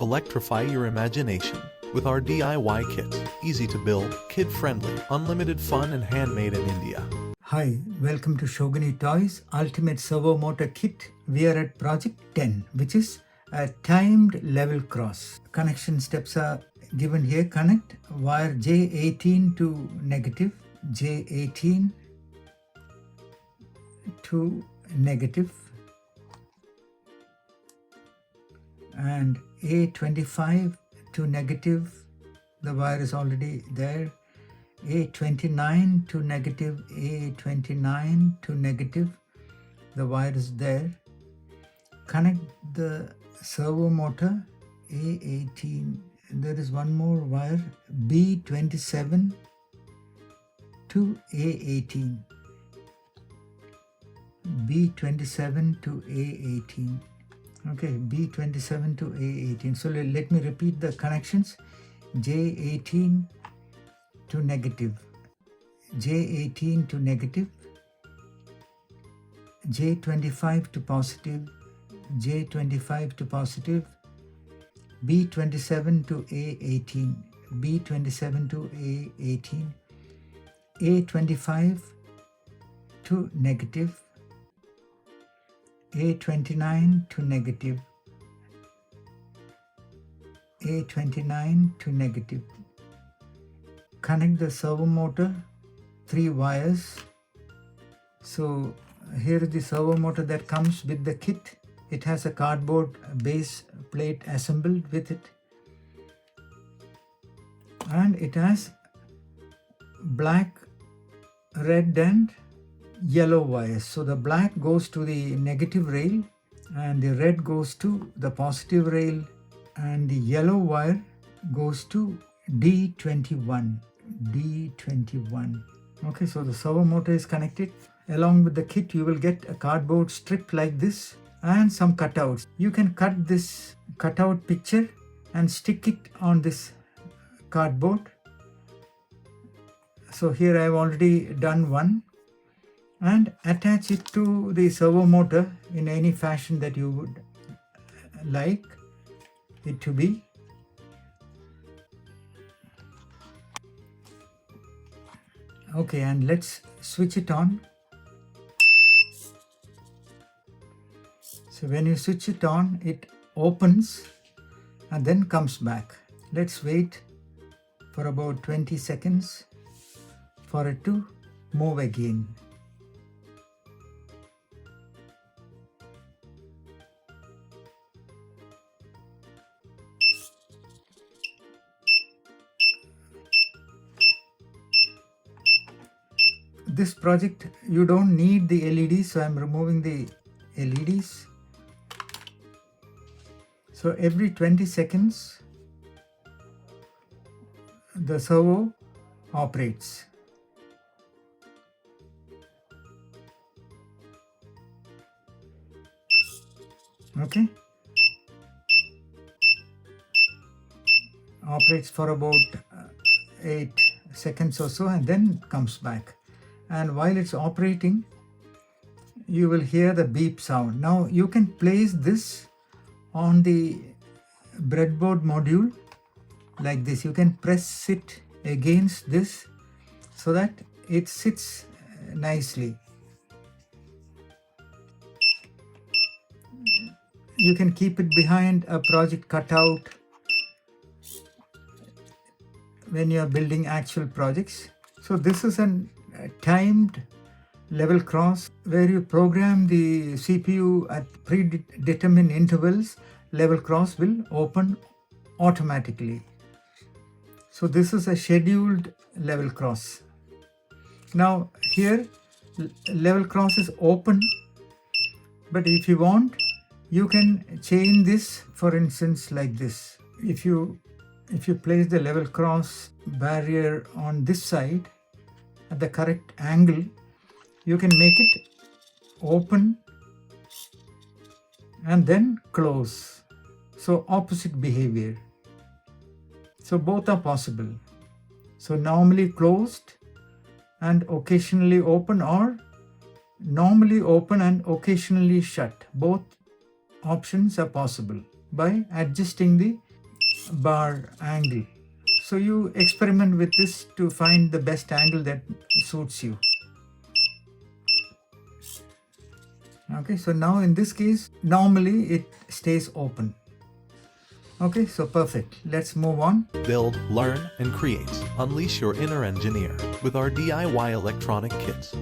Electrify your imagination with our DIY kit. Easy to build, kid-friendly, unlimited fun and handmade in India. Hi, welcome to Shogini Toys Ultimate Servo Motor Kit. We are at project 10, which is a timed level cross. Connection steps are given here. Connect wire J18 to negative, J18 to negative, and A25 to negative. The wire is already there. A29 to negative, A29 to negative. The wire is there. Connect the servo motor A18. There is one more wire, B27 to A18. B27 to A18. Okay, B27 to A18. So let me repeat the connections. J18 to negative, J18 to negative, J25 to positive, J25 to positive, B27 to A18, B27 to A18, A25 to negative, A29 to negative, A29 to negative. Connect the servo motor, 3 wires. So here is the servo motor that comes with the kit. It has a cardboard base plate assembled with it, and it has black, red and yellow wires. So the black goes to the negative rail and the red goes to the positive rail, and the yellow wire goes to D21. D21. Okay, so the servo motor is connected. Along with the kit, you will get a cardboard strip like this and some cutouts. You can cut this cutout picture and stick it on this cardboard. So here I have already done one, and attach it to the servo motor in any fashion that you would like it to be. Okay, and let's switch it on. So when you switch it on, it opens and then comes back. Let's wait for about 20 seconds for it to move again. This project, you don't need the LEDs, so I'm removing the LEDs. So every 20 seconds, the servo operates. Okay. Operates for about 8 seconds or so and then comes back. And while it's operating, you will hear the beep sound. Now you can place this on the breadboard module like this. You can press it against this so that it sits nicely. You can keep it behind a project cutout when you are building actual projects. So this is a timed level cross where you program the CPU at predetermined intervals. Level cross will open automatically. So this is a scheduled level cross. Now here level cross is open, but if you want, you can change this, for instance, like this. If you place the level cross barrier on this side at the correct angle, you can make it open and then close. So opposite behavior. So both are possible. So normally closed and occasionally open, or normally open and occasionally shut. Both options are possible by adjusting the bar angle. So you experiment with this to find the best angle that suits you. Okay, so now in this case, normally it stays open. Okay, so perfect. Let's move on. Build, learn, and create. Unleash your inner engineer with our DIY electronic kits.